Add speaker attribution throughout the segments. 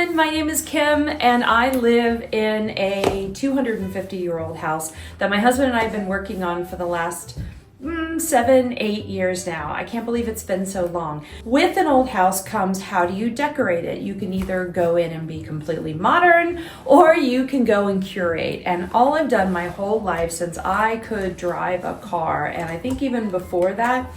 Speaker 1: everyone, my name is Kim and I live in a 250-year-old house that my husband and I have been working on for the last 7-8 years now. I can't believe it's been so long. With an old house comes, how do you decorate it? You can either go in and be completely modern, or you can go and curate. And all I've done my whole life since I could drive a car, and I think even before that,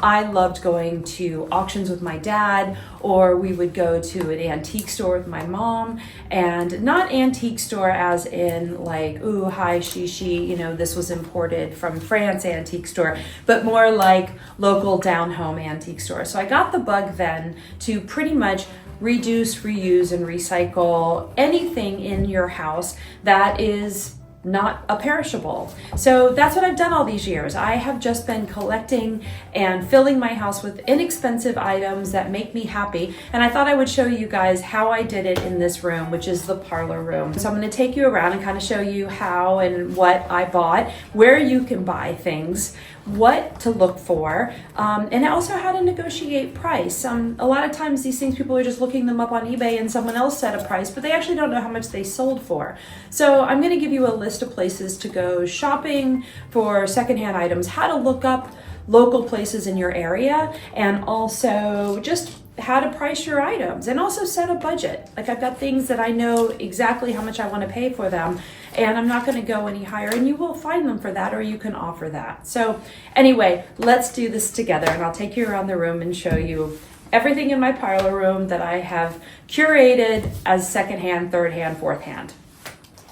Speaker 1: I loved going to auctions with my dad, or we would go to an antique store with my mom, and not antique store as in like, ooh, hi, she, you know, this was imported from France antique store, but more like local down home antique store. So I got the bug then to pretty much reduce, reuse, and recycle anything in your house that is not a perishable. So that's what I've done all these years. I have just been collecting and filling my house with inexpensive items that make me happy. And I thought I would show you guys how I did it in this room, which is the parlor room. So I'm going to take you around and kind of show you how and what I bought, where you can buy things, what to look for, and also how to negotiate price. A lot of times these things, people are just looking them up on eBay and someone else set a price, but they actually don't know how much they sold for. So I'm going to give you a list of places to go shopping for secondhand items, how to look up local places in your area, and also just how to price your items, and also set a budget. Like, I've got things that I know exactly how much I want to pay for them, and I'm not going to go any higher, and you will find them for that, or you can offer that. So anyway, let's do this together, and I'll take you around the room and show you everything in my parlor room that I have curated as secondhand, third hand, fourth hand.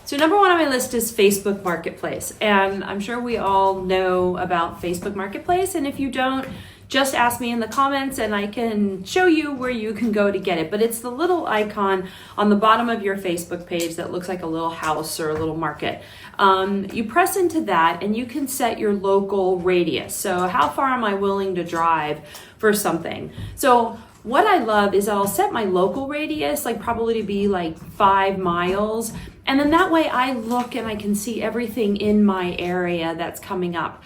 Speaker 1: So number one on my list is Facebook Marketplace, and I'm sure we all know about Facebook Marketplace, and if you don't, just ask me in the comments and I can show you where you can go to get it. But it's the little icon on the bottom of your Facebook page that looks like a little house or a little market. You press into that and you can set your local radius. So how far am I willing to drive for something? So what I love is I'll set my local radius, like probably to be like 5 miles. And then that way I look and I can see everything in my area that's coming up.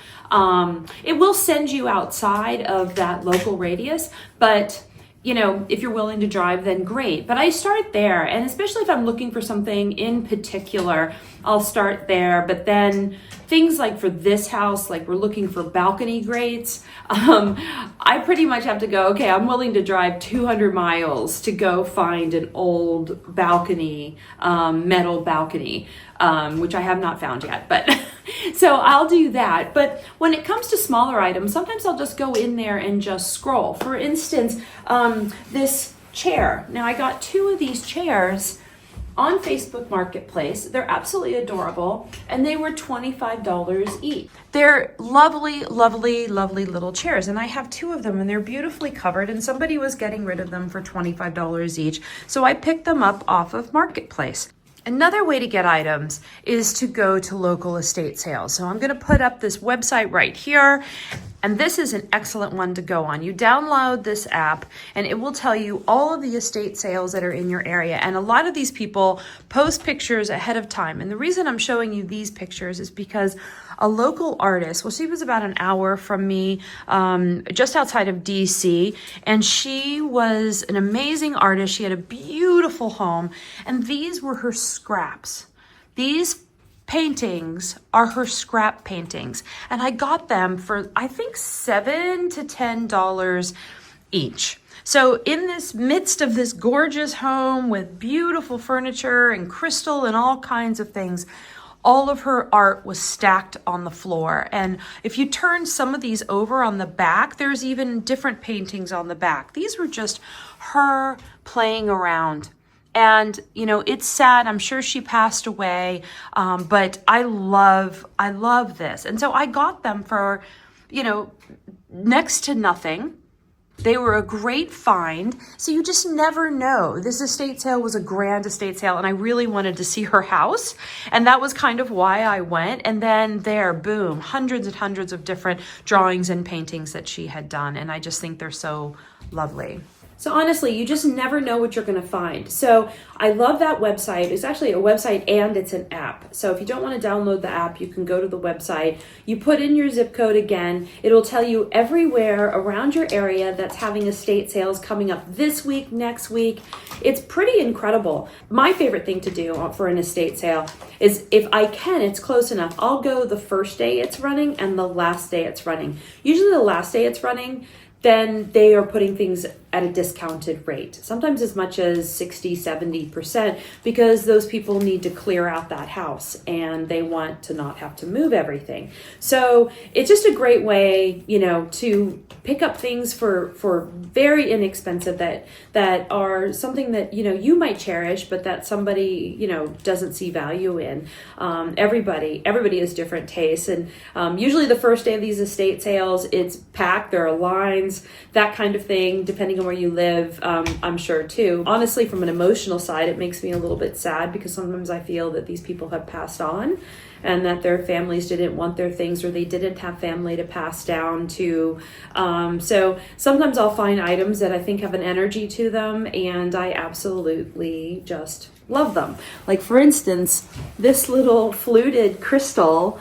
Speaker 1: It will send you outside of that local radius, but you know, if you're willing to drive, then great. But I start there, and especially if I'm looking for something in particular, I'll start there. But then things like for this house, like we're looking for balcony grates, I pretty much have to go, okay, I'm willing to drive 200 miles to go find an old balcony, metal balcony, which I have not found yet, but so I'll do that. But when it comes to smaller items, sometimes I'll just go in there and just scroll. For instance, this chair. Now I got 2 of these chairs on Facebook Marketplace. They're absolutely adorable, and they were $25 each. They're lovely, lovely, lovely little chairs, and I have 2 of them, and they're beautifully covered, and somebody was getting rid of them for $25 each, so I picked them up off of Marketplace. Another way to get items is to go to local estate sales. So I'm going to put up this website right here, and this is an excellent one to go on. You download this app and it will tell you all of the estate sales that are in your area. And a lot of these people post pictures ahead of time. And the reason I'm showing you these pictures is because a local artist, well, she was about an hour from me, just outside of DC, and she was an amazing artist. She had a beautiful home, and these were her scraps. These paintings are her scrap paintings, and I got them for, I think, $7 to $10 each. So in this midst of this gorgeous home with beautiful furniture and crystal and all kinds of things, all of her art was stacked on the floor. And if you turn some of these over on the back, there's even different paintings on the back. These were just her playing around. And, you know, it's sad. I'm sure she passed away. But I love this. And so I got them for, you know, next to nothing. They were a great find. So you just never know. This estate sale was a grand estate sale, and I really wanted to see her house. And that was kind of why I went. And then there, boom, hundreds and hundreds of different drawings and paintings that she had done. And I just think they're so lovely. So honestly, you just never know what you're going to find. So I love that website. It's actually a website and it's an app. So if you don't want to download the app, you can go to the website. You put in your zip code again. It'll tell you everywhere around your area that's having estate sales coming up this week, next week. It's pretty incredible. My favorite thing to do for an estate sale is, if I can, it's close enough, I'll go the first day it's running and the last day it's running. Usually the last day it's running, then they are putting things at a discounted rate, sometimes as much as 60, 70%, because those people need to clear out that house and they want to not have to move everything. So it's just a great way, you know, to pick up things for very inexpensive that are something that, you know, you might cherish, but that somebody, you know, doesn't see value in. Everybody has different tastes. And usually the first day of these estate sales, it's packed, there are lines, that kind of thing, depending on where you live, I'm sure too. Honestly, from an emotional side, it makes me a little bit sad because sometimes I feel that these people have passed on and that their families didn't want their things, or they didn't have family to pass down to. So sometimes I'll find items that I think have an energy to them and I absolutely just love them. Like for instance, this little fluted crystal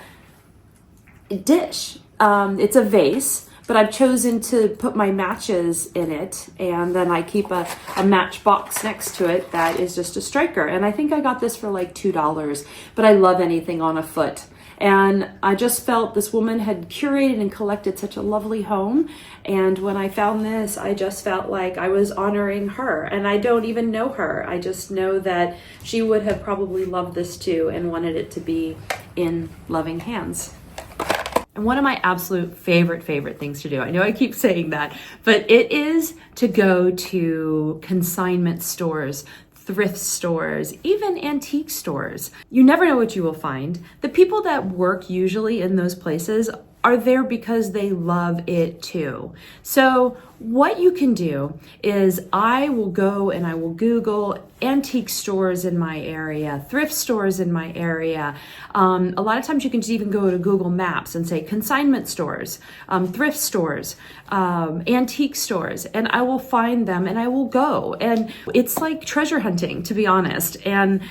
Speaker 1: dish. It's a vase, but I've chosen to put my matches in it, and then I keep a match box next to it that is just a striker. And I think I got this for like $2, but I love anything on a foot. And I just felt this woman had curated and collected such a lovely home. And when I found this, I just felt like I was honoring her. And I don't even know her. I just know that she would have probably loved this too and wanted it to be in loving hands. And one of my absolute favorite things to do, I know I keep saying that, but it is to go to consignment stores, thrift stores, even antique stores. You never know what you will find. The people that work usually in those places are there because they love it too. So what you can do is I will go and I will Google antique stores in my area, thrift stores in my area. A lot of times you can just even go to Google Maps and say consignment stores, thrift stores, antique stores, and I will find them and I will go. And it's like treasure hunting, to be honest. And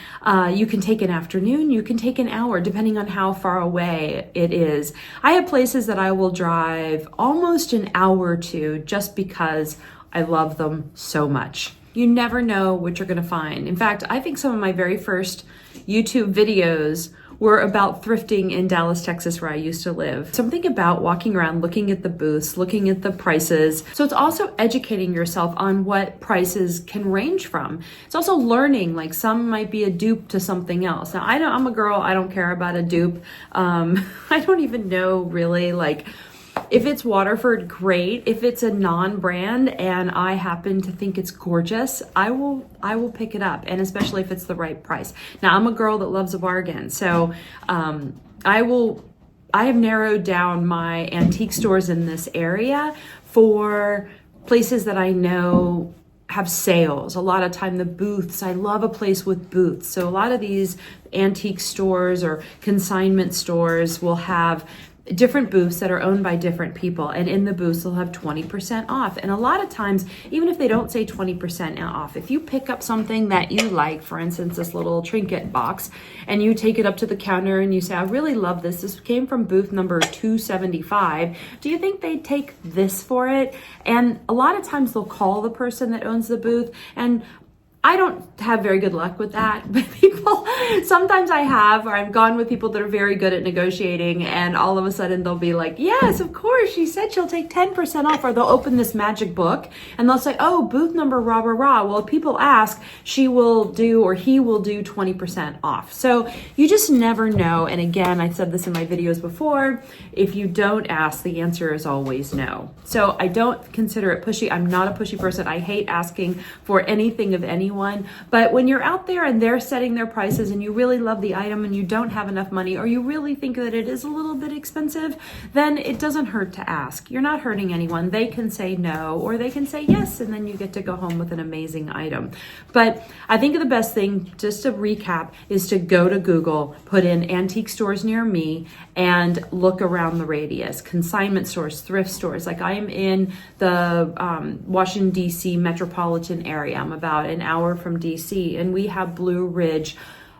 Speaker 1: you can take an afternoon, you can take an hour, depending on how far away it is. I have places that I will drive almost an hour to just because I love them so much. You never know what you're going to find. In fact, I think some of my very first YouTube videos were about thrifting in Dallas, Texas, where I used to live. Something about walking around, looking at the booths, looking at the prices. So it's also educating yourself on what prices can range from. It's also learning, like some might be a dupe to something else. Now, I'm a girl, I don't care about a dupe. I don't even know really, like, if it's Waterford, great. If it's a non-brand and I happen to think it's gorgeous, I will pick it up, and especially if it's the right price. Now, I'm a girl that loves a bargain, so I have narrowed down my antique stores in this area for places that I know have sales. A lot of time the booths, I love a place with booths. So a lot of these antique stores or consignment stores will have different booths that are owned by different people, and in the booths they'll have 20% off. And a lot of times, even if they don't say 20% off, if you pick up something that you like, for instance this little trinket box, and you take it up to the counter and you say, I really love this came from booth number 275, do you think they'd take this for it? And a lot of times they'll call the person that owns the booth, and I don't have very good luck with that, but people, sometimes I have, or I've gone with people that are very good at negotiating, and all of a sudden they'll be like, yes, of course, she said she'll take 10% off, or they'll open this magic book and they'll say, oh, booth number rah, rah, rah. Well, if people ask, she will do, or he will do 20% off. So you just never know. And again, I said this in my videos before, if you don't ask, the answer is always no. So I don't consider it pushy. I'm not a pushy person. I hate asking for anything of anyone. But when you're out there and they're setting their prices and and you really love the item and you don't have enough money, or you really think that it is a little bit expensive, then it doesn't hurt to ask. You're not hurting anyone. They can say no, or they can say yes, and then you get to go home with an amazing item. But I think the best thing, just to recap, is to go to Google, put in antique stores near me, and look around the radius. Consignment stores, thrift stores. Like I am in the Washington, D.C. metropolitan area. I'm about an hour from D.C. and we have Blue Ridge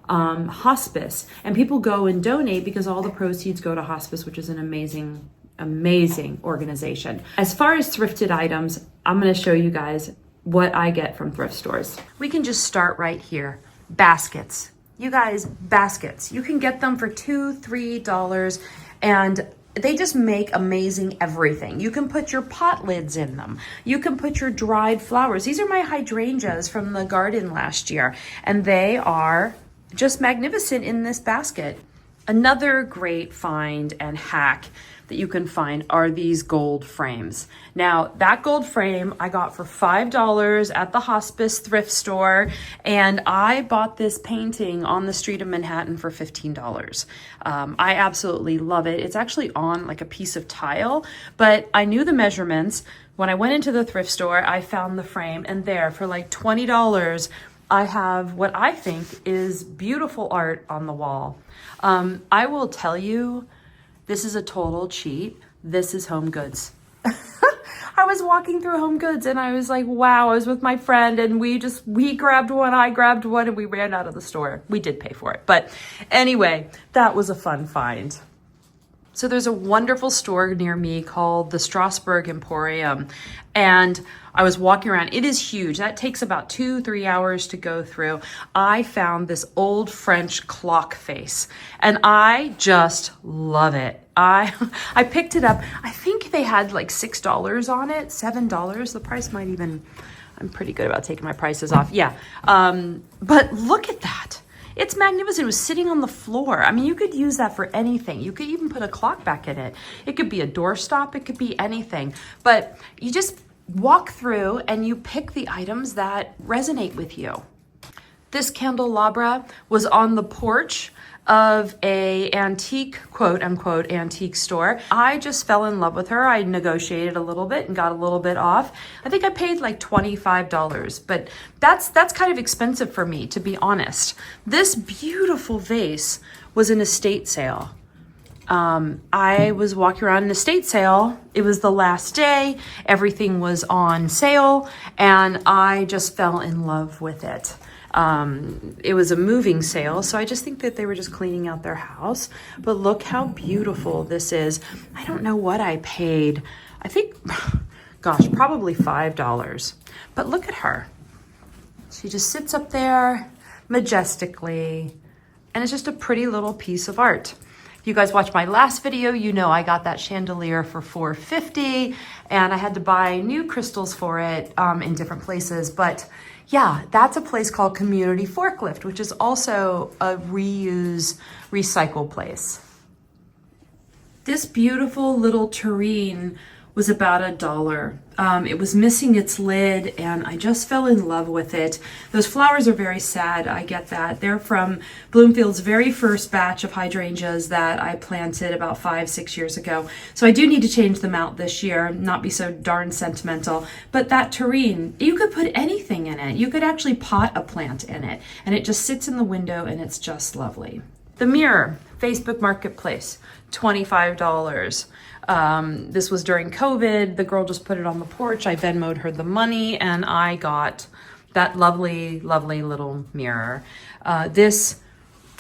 Speaker 1: Hospice. And people go and donate because all the proceeds go to hospice, which is an amazing organization. As far as thrifted items, I'm going to show you guys what I get from thrift stores. We can just start right here. Baskets. You guys, baskets. You can get them for $2, $3, and they just make amazing everything. You can put your pot lids in them. You can put your dried flowers. These are my hydrangeas from the garden last year, and they are just magnificent in this basket. Another great find and hack that you can find are these gold frames. Now, that gold frame I got for $5 at the hospice thrift store, and I bought this painting on the street of Manhattan for $15. I absolutely love it. It's actually on like a piece of tile, but I knew the measurements. When I went into the thrift store, I found the frame, and there for like $20, I have what I think is beautiful art on the wall. I will tell you, this is a total cheat. This is Home Goods. I was walking through Home Goods and I was like, wow, I was with my friend and we grabbed one, I grabbed one, and we ran out of the store. We did pay for it. But anyway, that was a fun find. So there's a wonderful store near me called the Strasbourg Emporium, and I was walking around. It is huge. That takes about 2-3 hours to go through. I found this old French clock face, and I just love it. I picked it up. I think they had like $6 on it, $7. The price might even, I'm pretty good about taking my prices off. Yeah, but look at that. It's magnificent. It was sitting on the floor. I mean, you could use that for anything. You could even put a clock back in it. It could be a doorstop. It could be anything. But you just walk through and you pick the items that resonate with you. This candelabra was on the porch of a antique, quote unquote, antique store. I just fell in love with her. I negotiated a little bit and got a little bit off. I think I paid like $25, but that's kind of expensive for me, to be honest. This beautiful vase was an estate sale. I was walking around an estate sale. It was the last day. Everything was on sale, and I just fell in love with it. It was a moving sale, so I just think that they were just cleaning out their house. But look how beautiful this is. I don't know what I paid. I think, gosh, probably $5. But look at her. She just sits up there majestically, and it's just a pretty little piece of art. If you guys watched my last video, you know I got that chandelier for $4.50, and I had to buy new crystals for it in different places. But yeah, that's a place called Community Forklift, which is also a reuse, recycle place. This beautiful little tureen was about $1. It was missing its lid, and I just fell in love with it. Those flowers are very sad, I get that. They're from Bloomfield's very first batch of hydrangeas that I planted about 5-6 years ago. So I do need to change them out this year, not be so darn sentimental. But that tureen, you could put anything in it. You could actually pot a plant in it, and it just sits in the window, and it's just lovely. The mirror, Facebook Marketplace, $25. This was during COVID. The girl just put it on the porch. I Venmo'd her the money, and I got that lovely, lovely little mirror. This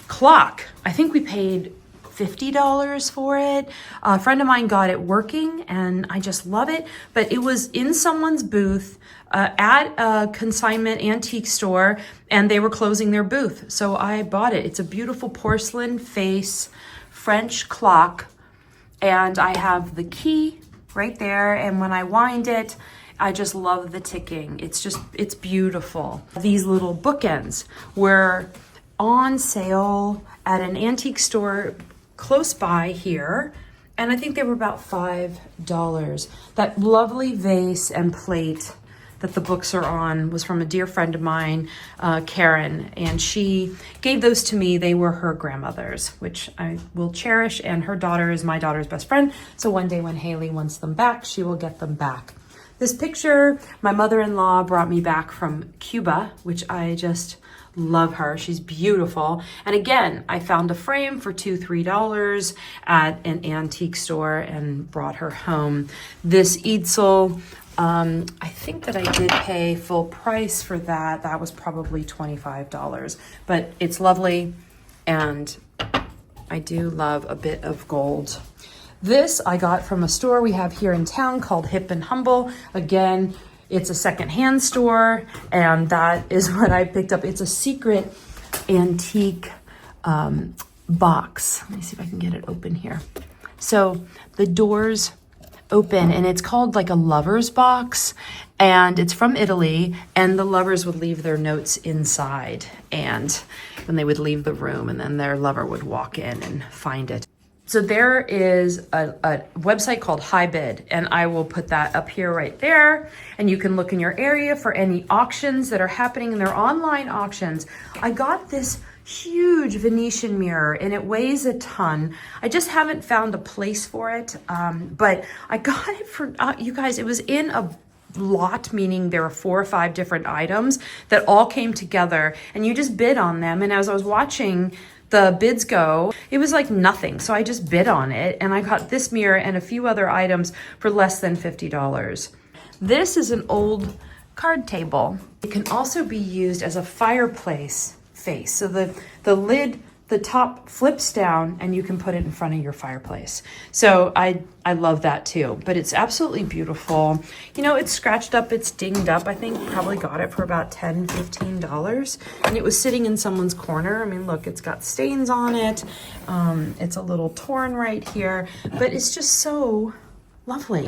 Speaker 1: clock, I think we paid $50 for it. A friend of mine got it working, and I just love it. But it was in someone's booth at a consignment antique store, and they were closing their booth. So I bought it. It's a beautiful porcelain face French clock. And I have the key right there. And when I wind it, I just love the ticking. It's beautiful. These little bookends were on sale at an antique store close by here. And I think they were about $5. That lovely vase and plate that the books are on was from a dear friend of mine, Karen, and she gave those to me. They were her grandmother's, which I will cherish, and her daughter is my daughter's best friend. So one day when Haley wants them back, she will get them back. This picture, my mother-in-law brought me back from Cuba, which I just love her. She's beautiful. And again, I found a frame for $2-3 at an antique store and brought her home. This easel, I think that I did pay full price for that. That was probably $25, but it's lovely. And I do love a bit of gold. This I got from a store we have here in town called Hip and Humble. Again, it's a secondhand store, and that is what I picked up. It's a secret antique box. Let me see if I can get it open here. So the doors open, and it's called like a lover's box, and it's from Italy, and the lovers would leave their notes inside, and when they would leave the room, and then their lover would walk in and find it. So there is a website called High Bid, and I will put that up here right there. And you can look in your area for any auctions that are happening, and they're online auctions. I got this huge Venetian mirror, and it weighs a ton. I just haven't found a place for it, but I got it for, you guys, it was in a lot, meaning there were 4 or 5 different items that all came together, and you just bid on them. And as I was watching the bids go, it was like nothing. So I just bid on it, and I got this mirror and a few other items for less than $50. This is an old card table. It can also be used as a fireplace face. So the lid, the top flips down, and you can put it in front of your fireplace. So I love that too, but it's absolutely beautiful. You know, it's scratched up, it's dinged up. I think probably got it for about $10, $15, and it was sitting in someone's corner. I mean, look, it's got stains on it. It's a little torn right here, but it's just so lovely.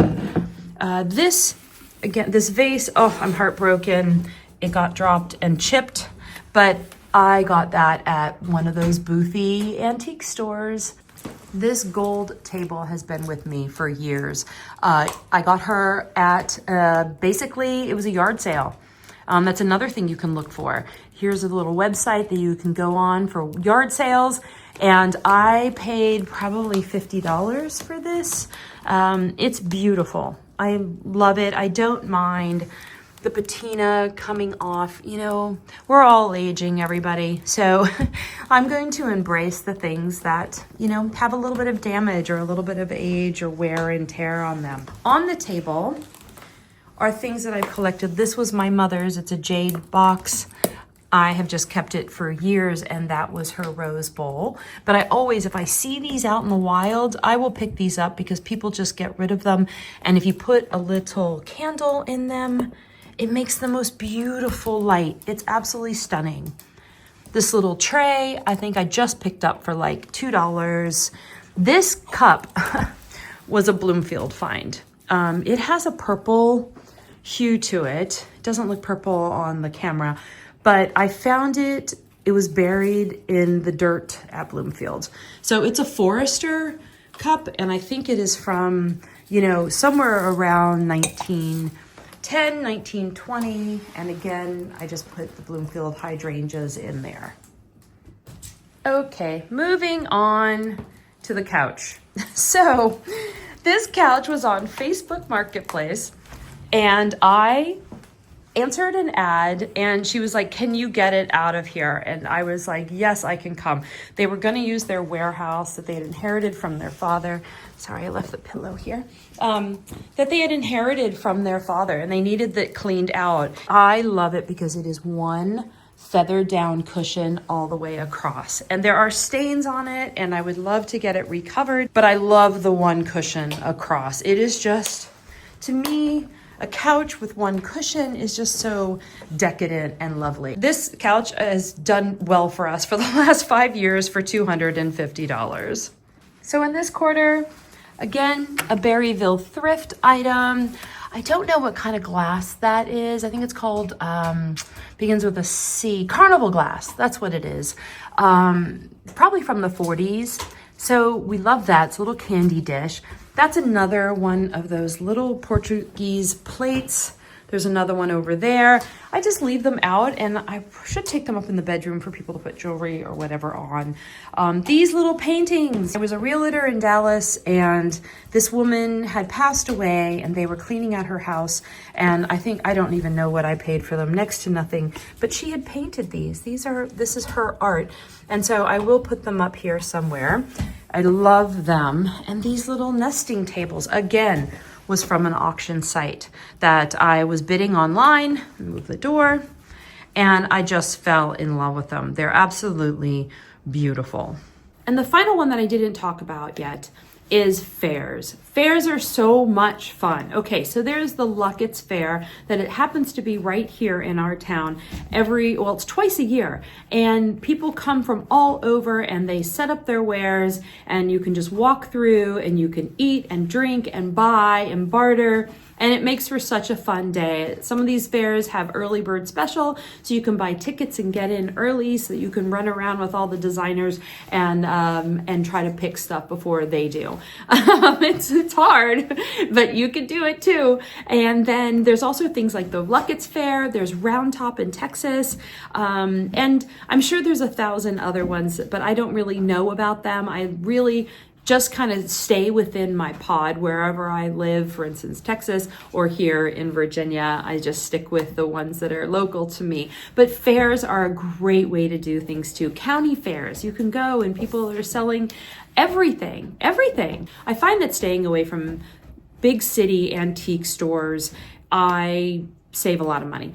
Speaker 1: This vase, oh, I'm heartbroken. It got dropped and chipped, but I got that at one of those boothy antique stores. This gold table has been with me for years. I got her at, basically, it was a yard sale. That's another thing you can look for. Here's a little website that you can go on for yard sales. And I paid probably $50 for this. It's beautiful. I love it. I don't mind the patina coming off. You know, we're all aging, everybody. So I'm going to embrace the things that, you know, have a little bit of damage or a little bit of age or wear and tear on them. On the table are things that I've collected. This was my mother's. It's a jade box. I have just kept it for years, and that was her rose bowl. But I always, if I see these out in the wild, I will pick these up because people just get rid of them. And if you put a little candle in them, it makes the most beautiful light. It's absolutely stunning. This little tray, I think I just picked up for like $2. This cup was a Bloomfield find. It has a purple hue to it. It doesn't look purple on the camera, but I found it. It was buried in the dirt at Bloomfield. So it's a Forester cup, and I think it is from, you know, somewhere around 1910, 1920, and again, I just put the Bloomfield hydrangeas in there. Okay, moving on to the couch. So this couch was on Facebook Marketplace, and I answered an ad, and she was like, can you get it out of here? And I was like, yes, I can come. They were going to use their warehouse that they had inherited from their father. Sorry, I left the pillow here. That they had inherited from their father, and they needed that cleaned out. I love it because it is one feather down cushion all the way across, and there are stains on it, and I would love to get it recovered, but I love the one cushion across. It is just, to me, a couch with one cushion is just so decadent and lovely. This couch has done well for us for the last 5 years for $250. So in this quarter, again, a Berryville thrift item. I don't know what kind of glass that is. I think it's called, begins with a C, Carnival glass. That's what it is. Probably from the 40s. So we love that. It's a little candy dish. That's another one of those little Portuguese plates. There's another one over there. I just leave them out, and I should take them up in the bedroom for people to put jewelry or whatever on. These little paintings. I was a realtor in Dallas, and this woman had passed away, and they were cleaning out her house, and I don't even know what I paid for them, next to nothing, but she had painted these. This is her art, and so I will put them up here somewhere. I love them. And these little nesting tables, again, was from an auction site that I was bidding online. Move the door. And I just fell in love with them. They're absolutely beautiful. And the final one that I didn't talk about yet is fairs. Fairs are so much fun. Okay, so there's the Luckett's Fair that it happens to be right here in our town it's twice a year. And people come from all over and they set up their wares, and you can just walk through and you can eat and drink and buy and barter. And it makes for such a fun day. Some of these fairs have early bird special, so you can buy tickets and get in early so that you can run around with all the designers and try to pick stuff before they do. It's hard, but you can do it too. And then there's also things like the Luckett's Fair. There's Round Top in Texas, and I'm sure there's 1,000 other ones, but I don't really know about them. I really just kind of stay within my pod wherever I live, for instance, Texas or here in Virginia. I just stick with the ones that are local to me. But fairs are a great way to do things too. County fairs, you can go and people are selling everything. I find that staying away from big city antique stores, I save a lot of money.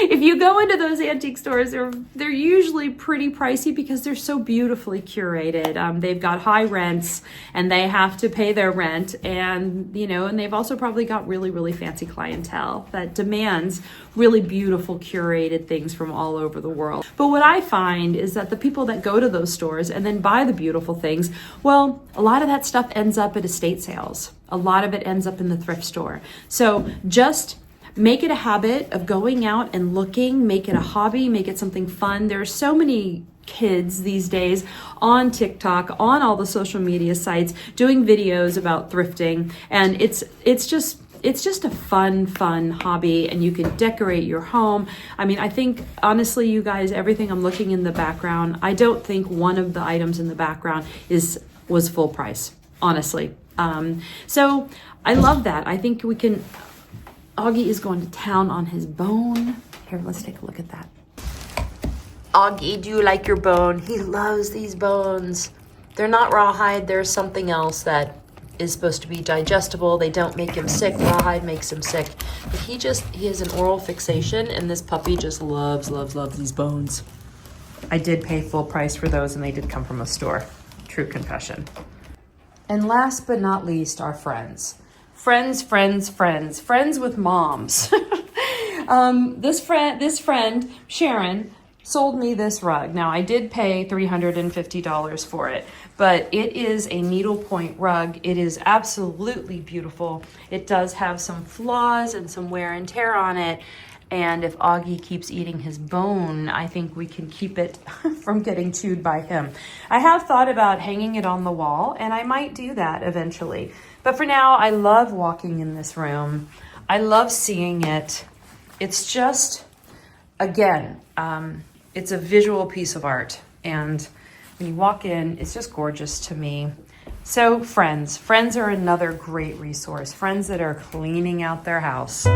Speaker 1: If you go into those antique stores, they're usually pretty pricey because they're so beautifully curated. They've got high rents and they have to pay their rent, and and they've also probably got really, really fancy clientele that demands really beautiful curated things from all over the world. But what I find is that the people that go to those stores and then buy the beautiful things, well, a lot of that stuff ends up at estate sales. A lot of it ends up in the thrift store. So just make it a habit of going out and looking, make it a hobby, make it something fun. There are so many kids these days on TikTok, on all the social media sites, doing videos about thrifting. And it's just a fun hobby, and you can decorate your home. I mean, I think, honestly, you guys, everything I'm looking in the background, I don't think one of the items in the background was full price, honestly. So I love that. I think we can... Augie is going to town on his bone. Here, let's take a look at that. Augie, do you like your bone? He loves these bones. They're not rawhide. There's something else that is supposed to be digestible. They don't make him sick. Rawhide makes him sick. But he has an oral fixation, and this puppy just loves these bones. I did pay full price for those, and they did come from a store. True confession. And last but not least, our friends. Friends with moms. This friend, Sharon, sold me this rug. Now, I did pay $350 for it, but it is a needlepoint rug. It is absolutely beautiful. It does have some flaws and some wear and tear on it. And if Augie keeps eating his bone, I think we can keep it from getting chewed by him. I have thought about hanging it on the wall, and I might do that eventually. But for now, I love walking in this room. I love seeing it. It's just, again, it's a visual piece of art. And when you walk in, it's just gorgeous to me. So friends are another great resource. Friends that are cleaning out their house.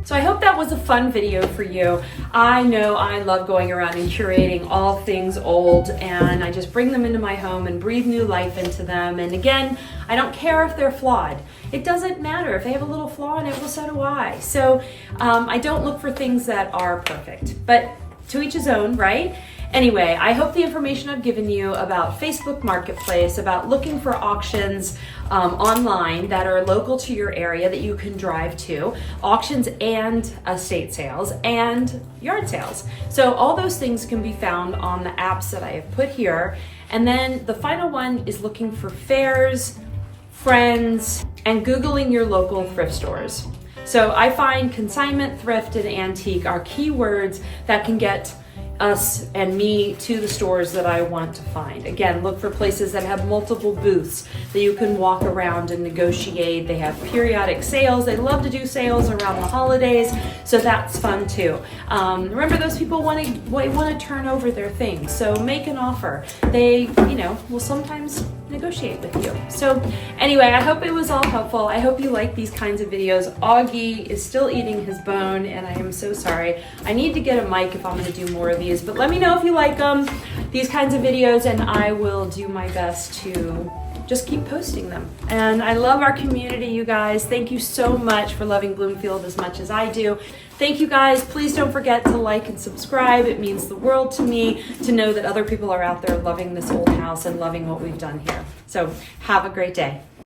Speaker 1: So I hope that was a fun video for you. I know I love going around and curating all things old, and I just bring them into my home and breathe new life into them. And again, I don't care if they're flawed. It doesn't matter. If they have a little flaw in it, well, so do I. So I don't look for things that are perfect, but to each his own, right? Anyway, I hope the information I've given you about Facebook Marketplace, about looking for auctions online that are local to your area that you can drive to, auctions and estate sales and yard sales. So all those things can be found on the apps that I have put here. And then the final one is looking for fairs, friends, and Googling your local thrift stores. So I find consignment, thrift, and antique are keywords that can get us and me to the stores that I want to find. Again, look for places that have multiple booths that you can walk around and negotiate. They have periodic sales. They love to do sales around the holidays, so that's fun too. Remember, those people want to turn over their things, so make an offer. They, will sometimes negotiate with you. So anyway, I hope it was all helpful. I hope you like these kinds of videos. Augie is still eating his bone, and I am so sorry. I need to get a mic if I'm going to do more of these, but let me know if you like these kinds of videos, and I will do my best to just keep posting them. And I love our community, you guys. Thank you so much for loving Bloomfield as much as I do. Thank you guys. Please don't forget to like and subscribe. It means the world to me to know that other people are out there loving this old house and loving what we've done here. So have a great day.